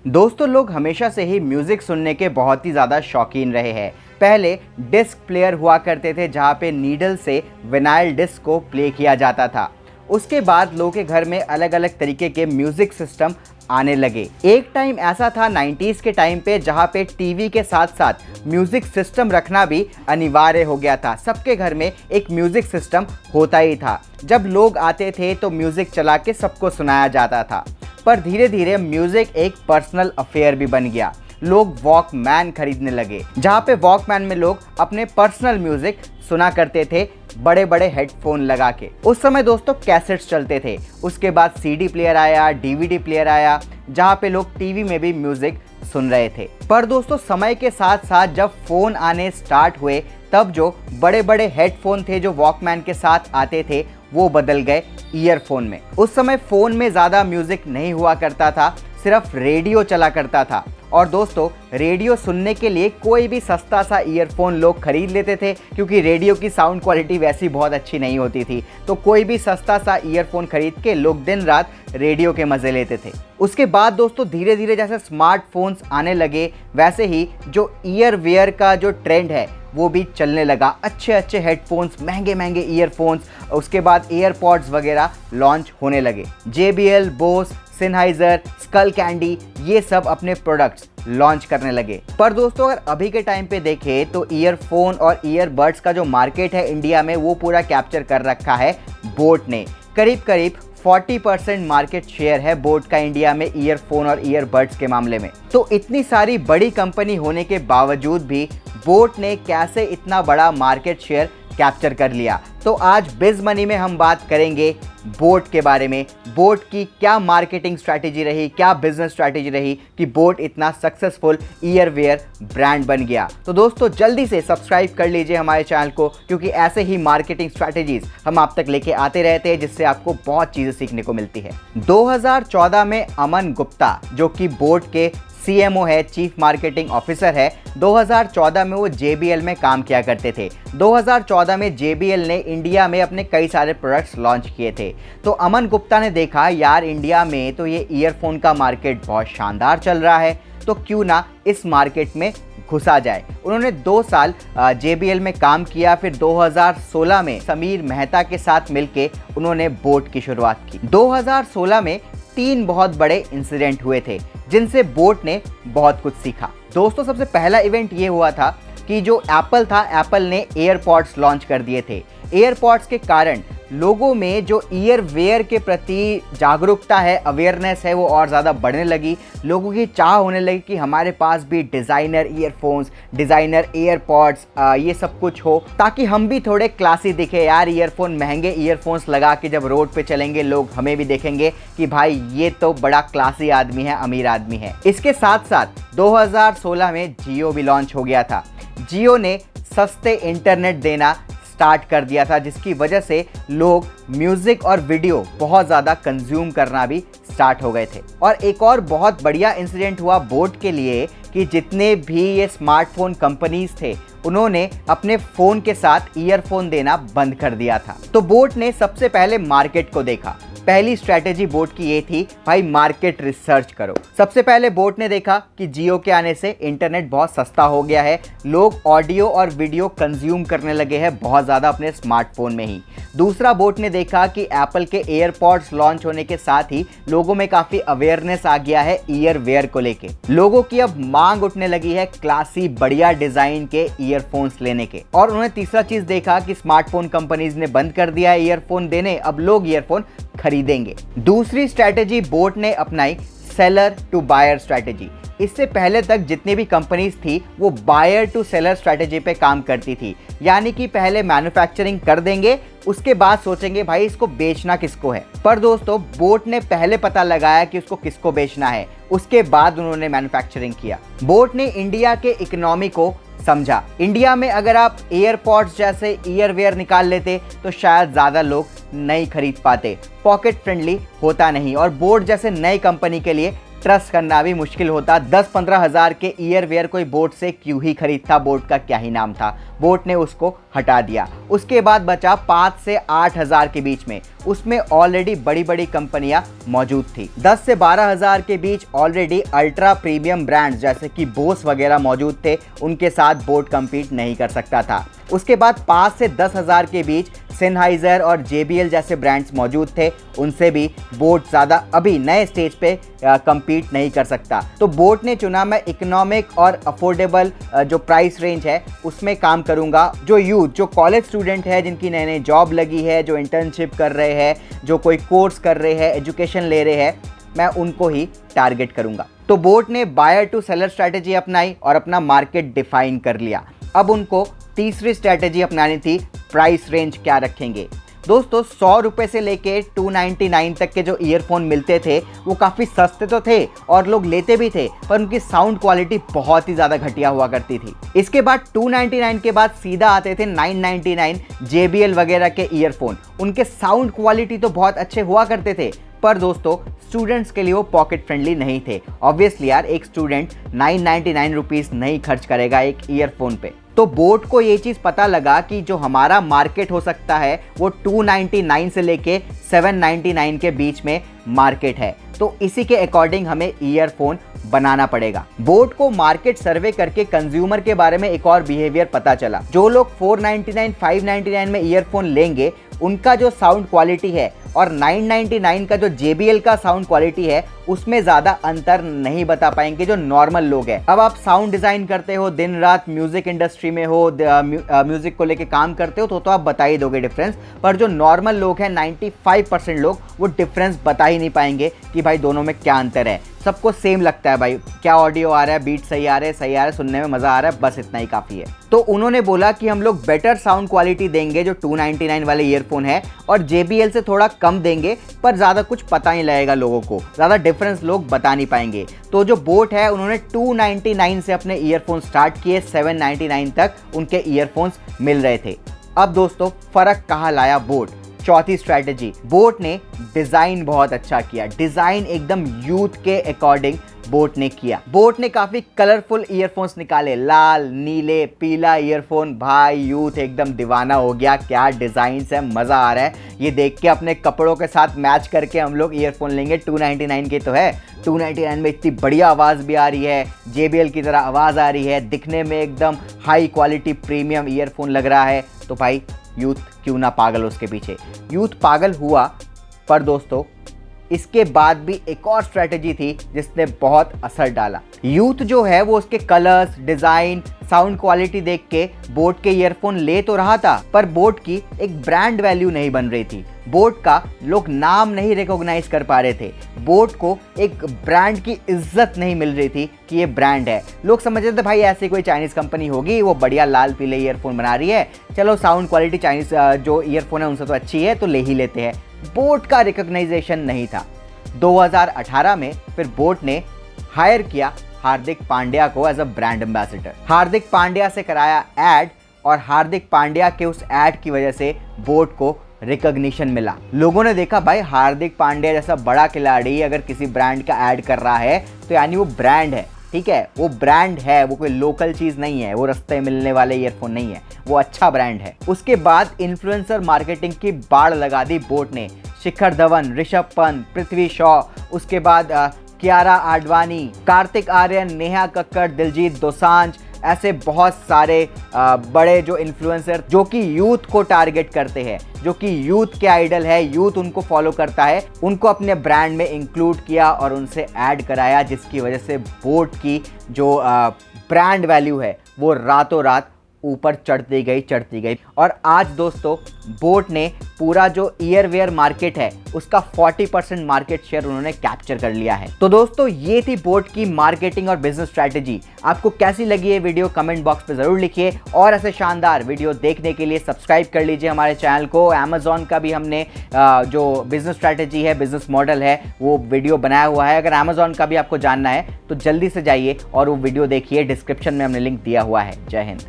दोस्तों, लोग हमेशा से ही म्यूज़िक सुनने के बहुत ही ज़्यादा शौकीन रहे हैं। पहले डिस्क प्लेयर हुआ करते थे जहाँ पे नीडल से विनाइल डिस्क को प्ले किया जाता था। उसके बाद लोगों के घर में अलग अलग तरीके के म्यूज़िक सिस्टम आने लगे। एक टाइम ऐसा था 90s के टाइम पे जहाँ पे टीवी के साथ साथ म्यूज़िक सिस्टम रखना भी अनिवार्य हो गया था। सबके घर में एक म्यूज़िक सिस्टम होता ही था। जब लोग आते थे तो म्यूज़िक चला के सबको सुनाया जाता था। पर धीरे धीरे म्यूजिक एक पर्सनल अफेयर भी बन गया। लोग वॉकमैन खरीदने लगे, जहाँ पे वॉकमैन में लोग अपने पर्सनल म्यूजिक सुना करते थे बड़े बड़े हेडफोन लगा के। उस समय दोस्तों कैसेट्स चलते थे, उसके बाद सीडी प्लेयर आया, डीवीडी प्लेयर आया, जहाँ पे लोग टीवी में भी म्यूजिक सुन रहे थे। पर दोस्तों समय के साथ साथ जब फ़ोन आने स्टार्ट हुए तब जो बड़े बड़े हेडफोन थे जो वॉकमैन के साथ आते थे वो बदल गए ईयरफोन में। उस समय फ़ोन में ज़्यादा म्यूज़िक नहीं हुआ करता था, सिर्फ रेडियो चला करता था। और दोस्तों रेडियो सुनने के लिए कोई भी सस्ता सा ईयरफोन लोग खरीद लेते थे, क्योंकि रेडियो की साउंड क्वालिटी वैसी बहुत अच्छी नहीं होती थी। तो कोई भी सस्ता सा ईयरफोन खरीद के लोग दिन रात रेडियो के मज़े लेते थे। उसके बाद दोस्तों धीरे धीरे जैसे स्मार्टफोन्स आने लगे, वैसे ही जो ईयर वेयर का जो ट्रेंड है वो भी चलने लगा। अच्छे अच्छे हेडफोन्स, महंगे महंगे ईयरफोन्स, उसके बाद एयरपॉड्स वगैरह लॉन्च होने लगे। JBL, Bose, Sennheiser, Skullcandy, ये सब अपने प्रोडक्ट्स लॉन्च करने लगे। पर दोस्तों अगर अभी के टाइम पे देखें तो ईयरफोन और ईयरबड्स का जो मार्केट है इंडिया में वो पूरा कैप्चर कर रखा है बोट ने। करीब करीब 40% मार्केट शेयर है बोट का इंडिया में ईयरफोन और ईयरबड्स के मामले में। तो इतनी सारी बड़ी कंपनी होने के बावजूद भी बोट ने कैसे इतना बड़ा मार्केट शेयर कैप्चर कर लिया, तो आज बिज मनी में हम बात करेंगे बोट के बारे में। बोट की क्या मार्केटिंग स्ट्रैटेजी रही, क्या बिजनेस स्ट्रैटेजी रही कि बोट इतना सक्सेसफुल ईयरवेयर ब्रांड बन गया। तो दोस्तों जल्दी से सब्सक्राइब कर लीजिए हमारे चैनल को, क्योंकि ऐसे ही मार्केटिंग स्ट्रैटेजीज हम आप तक लेके आते रहते हैं, जिससे आपको बहुत चीज़ें सीखने को मिलती है। 2014 में अमन गुप्ता, जो कि बोट के CMO है, चीफ मार्केटिंग ऑफिसर है, 2014 में वो JBL में काम किया करते थे। 2014 में JBL ने इंडिया में अपने कई सारे प्रोडक्ट्स लॉन्च किए थे। तो अमन गुप्ता ने देखा यार इंडिया में तो ये ईयरफोन का मार्केट बहुत शानदार चल रहा है, तो क्यों ना इस मार्केट में घुसा जाए। उन्होंने 2 साल JBL में काम किया। फिर 2016 में समीर मेहता के साथ मिलके उन्होंने बोट की शुरुआत की। 2016 में 3 बहुत बड़े इंसिडेंट हुए थे जिनसे बोट ने बहुत कुछ सीखा। दोस्तों सबसे पहला इवेंट ये हुआ था कि जो एप्पल था, एप्पल ने एयरपॉड्स लॉन्च कर दिए थे। एयरपॉड्स के कारण लोगों में जो ईयर वेयर के प्रति जागरूकता है, अवेयरनेस है, वो और ज़्यादा बढ़ने लगी। लोगों की चाह होने लगी कि हमारे पास भी डिज़ाइनर ईयरफोन्स, डिज़ाइनर एयरपॉड्स, ये सब कुछ हो, ताकि हम भी थोड़े क्लासी दिखे। यार ईयरफोन, महंगे ईयरफोन्स लगा के जब रोड पे चलेंगे लोग हमें भी देखेंगे कि भाई ये तो बड़ा क्लासी आदमी है, अमीर आदमी है। इसके साथ साथ 2016 में जियो भी लॉन्च हो गया था। जियो ने सस्ते इंटरनेट देना स्टार्ट कर दिया था, जिसकी वजह से लोग म्यूज़िक और वीडियो बहुत ज़्यादा कंज्यूम करना भी स्टार्ट हो गए थे। और एक और बहुत बढ़िया इंसिडेंट हुआ बोट के लिए कि जितने भी ये स्मार्टफोन कंपनीज थे उन्होंने अपने फ़ोन के साथ ईयरफोन देना बंद कर दिया था। तो बोट ने सबसे पहले मार्केट को देखा। पहली स्ट्रैटेजी बोट की ये थी, भाई मार्केट रिसर्च करो। सबसे पहले बोट ने देखा कि जियो के आने से इंटरनेट बहुत सस्ता हो गया है, लोग ऑडियो और वीडियो कंज्यूम करने लगे हैं बहुत ज़्यादा अपने स्मार्टफोन में ही। दूसरा बोट ने देखा कि एप्पल के एयरपॉड्स लॉन्च होने के साथ ही लोगों में काफ़ी अवेयरनेस आ गया है ईयर वेयर को लेके। लोगों की अब मांग उठने लगी है क्लासी बढ़िया डिज़ाइन के ईयरफोन्स लेने के। और उन्होंने तीसरा चीज़ देखा कि स्मार्टफोन कंपनीज ने बंद कर दिया है ईयरफोन देने, अब लोग ईयरफोन खरीदेंगे। दूसरी स्ट्रैटेजी बोट ने अपनाई, सेलर टू बायर स्ट्रैटेजी। इससे पहले तक जितनी भी कंपनीज थी वो बायर टू सेलर स्ट्रैटेजी पे काम करती थी, यानी कि पहले मैन्युफैक्चरिंग कर देंगे, उसके बाद सोचेंगे भाई इसको बेचना किसको है। पर दोस्तों बोट ने पहले पता लगाया कि उसको किसको बेचना है, उसके बाद उन्होंने मैन्युफैक्चरिंग किया। बोट ने इंडिया के इकोनॉमी को समझा। इंडिया में अगर आप एयरपॉड्स जैसे ईयरवेयर निकाल लेते तो शायद ज़्यादा लोग नहीं खरीद पाते, पॉकेट फ्रेंडली होता नहीं, और बोट जैसे नई कंपनी के लिए ट्रस्ट करना भी मुश्किल होता। 10-15 हज़ार के ईयरवेयर कोई बोट से क्यों ही खरीदता, बोट का क्या ही नाम था। बोट ने उसको हटा दिया। उसके बाद बचा 5 से 8 हज़ार के बीच में, उसमें ऑलरेडी बड़ी बड़ी कंपनियां मौजूद थी। 10 से 12 हज़ार के बीच ऑलरेडी अल्ट्रा प्रीमियम ब्रांड्स जैसे कि बोस वगैरह मौजूद थे, उनके साथ बोट कम्पीट नहीं कर सकता था। उसके बाद 5 से 10 हज़ार के बीच सेनहाइजर और JBL जैसे ब्रांड्स मौजूद थे, उनसे भी बोट ज़्यादा अभी नए स्टेज पे कम्पीट नहीं कर सकता। तो बोट ने चुना मैं इकोनॉमिक और अफोर्डेबल जो प्राइस रेंज है उसमें काम करूंगा। जो यूथ, जो कॉलेज स्टूडेंट है, जिनकी नई नई जॉब लगी है, जो इंटर्नशिप कर रहे हैं, जो कोई कोर्स कर रहे हैं, एजुकेशन ले रहे हैं, मैं उनको ही टारगेट करूंगा। तो बोट ने बायर टू सेलर स्ट्रैटेजी अपनाई और अपना मार्केट डिफाइन कर लिया। अब उनको तीसरी स्ट्रैटेजी अपनानी थी, प्राइस रेंज क्या रखेंगे। दोस्तों 100 रुपये से लेके 299 तक के जो ईयरफोन मिलते थे वो काफ़ी सस्ते तो थे और लोग लेते भी थे, पर उनकी साउंड क्वालिटी बहुत ही ज़्यादा घटिया हुआ करती थी। इसके बाद 299 के बाद सीधा आते थे 999 JBL वगैरह के ईयरफोन। उनके साउंड क्वालिटी तो बहुत अच्छे हुआ करते थे, पर दोस्तों स्टूडेंट्स के लिए वो पॉकेट फ्रेंडली नहीं थे। ऑब्वियसली यार, एक स्टूडेंट 999 रुपीज़ नहीं खर्च करेगा एक ईयरफोन पे। तो बोट को ये चीज़ पता लगा कि जो हमारा मार्केट हो सकता है वो 299 से लेके 799 के बीच में मार्केट है। तो इसी के अकॉर्डिंग हमें ईयरफोन बनाना पड़ेगा। बोट को मार्केट सर्वे करके कंज्यूमर के बारे में एक और बिहेवियर पता चला। जो लोग 499, 599 में ईयरफोन लेंगे, उनका जो साउंड क्वालिटी है और 999 का जो JBL का साउंड क्वालिटी है, उसमें ज़्यादा अंतर नहीं बता पाएंगे जो नॉर्मल लोग हैं। अब आप साउंड डिज़ाइन करते हो, दिन रात म्यूज़िक इंडस्ट्री में हो, म्यूज़िक को लेके काम करते हो, तो आप बता ही दोगे डिफरेंस। पर जो नॉर्मल लोग हैं, 95% लोग, वो डिफरेंस बता ही नहीं पाएंगे कि भाई दोनों में क्या अंतर है। सबको सेम लगता है भाई, क्या ऑडियो आ रहा है, बीट सही आ रहा है, सुनने में मज़ा आ रहा है, बस इतना ही काफ़ी है। तो उन्होंने बोला कि हम लोग बेटर साउंड क्वालिटी देंगे जो 299 वाले ईयरफोन है, और JBL से थोड़ा कम देंगे, पर ज़्यादा कुछ पता नहीं लगेगा लोगों को, ज़्यादा डिफरेंस लोग बता नहीं पाएंगे। तो जो बोट है, उन्होंने 299 से अपने ईयरफोन स्टार्ट किए, 799 तक उनके ईयरफोन्स मिल रहे थे। अब दोस्तों फ़र्क कहाँ लाया बोट? चौथी स्ट्रैटेजी, बोट ने डिज़ाइन बहुत अच्छा किया। डिज़ाइन एकदम यूथ के अकॉर्डिंग बोट ने किया। बोट ने काफ़ी कलरफुल ईयरफोन्स निकाले, लाल, नीले, पीला ईयरफोन। भाई यूथ एकदम दीवाना हो गया, क्या डिज़ाइन है, मज़ा आ रहा है ये देख के। अपने कपड़ों के साथ मैच करके हम लोग ईयरफोन लेंगे। 299 के तो है, 299 में इतनी बढ़िया आवाज़ भी आ रही है, JBL की तरह आवाज़ आ रही है, दिखने में एकदम हाई क्वालिटी प्रीमियम ईयरफोन लग रहा है। तो भाई यूथ क्यों ना पागल उसके पीछे। यूथ पागल हुआ, पर दोस्तों इसके बाद भी एक और स्ट्रैटेजी थी जिसने बहुत असर डाला। यूथ जो है वो उसके कलर्स, डिज़ाइन, साउंड क्वालिटी देख के बोट के ईयरफोन ले तो रहा था, पर बोट की एक ब्रांड वैल्यू नहीं बन रही थी। बोट का लोग नाम नहीं रिकॉग्नाइज कर पा रहे थे। बोट को एक ब्रांड की इज्जत नहीं मिल रही थी कि ये ब्रांड है। लोग समझ रहे थे भाई ऐसी कोई चाइनीज़ कंपनी होगी, वो बढ़िया लाल पीले ईयरफोन बना रही है, चलो साउंड क्वालिटी चाइनीज़ जो ईयरफोन है उनसे तो अच्छी है, तो ले ही लेते हैं। बोट का रिकॉग्नाइजेशन नहीं था। 2018 में फिर बोट ने हायर किया हार्दिक पांड्या को as a brand ambassador. Hardik Pandya से कराया ऐड, और हार्दिक पांड्या के उस ऐड की वजह से बोट को रिकॉग्निशन मिला। लोगों ने देखा भाई हार्दिक पांड्या जैसा बड़ा खिलाड़ी अगर किसी ब्रांड का ऐड कर रहा है तो यानी वो ब्रांड है। ठीक है, वो ब्रांड है, वो कोई लोकल चीज़ नहीं है, वो रास्ते मिलने वाले ईयरफोन नहीं है, वो अच्छा ब्रांड है। उसके बाद इन्फ्लुएंसर मार्केटिंग की बाढ़ लगा दी बोट ने। शिखर धवन, ऋषभ पंत, पृथ्वी शॉ, उसके बाद कियारा आडवाणी, कार्तिक आर्यन, नेहा कक्कड़, दिलजीत दोसांझ, ऐसे बहुत सारे बड़े जो इन्फ्लुएंसर जो कि यूथ को टारगेट करते हैं, जो कि यूथ के आइडल है, यूथ उनको फॉलो करता है, उनको अपने ब्रांड में इंक्लूड किया और उनसे ऐड कराया, जिसकी वजह से बोट की जो ब्रांड वैल्यू है वो रातों रात ऊपर चढ़ती गई। और आज दोस्तों बोट ने पूरा जो ईयरवेयर मार्केट है उसका 40% मार्केट शेयर उन्होंने कैप्चर कर लिया है। तो दोस्तों ये थी बोट की मार्केटिंग और बिजनेस स्ट्रैटेजी। आपको कैसी लगी ये वीडियो कमेंट बॉक्स पे ज़रूर लिखिए, और ऐसे शानदार वीडियो देखने के लिए सब्सक्राइब कर लीजिए हमारे चैनल को। अमेज़ॉन का भी हमने जो बिजनेस स्ट्रैटेजी है, बिजनेस मॉडल है, वो वीडियो बनाया हुआ है। अगर अमेज़ॉन का भी आपको जानना है तो जल्दी से जाइए और वो वीडियो देखिए, डिस्क्रिप्शन में हमने लिंक दिया हुआ है। जय हिंद।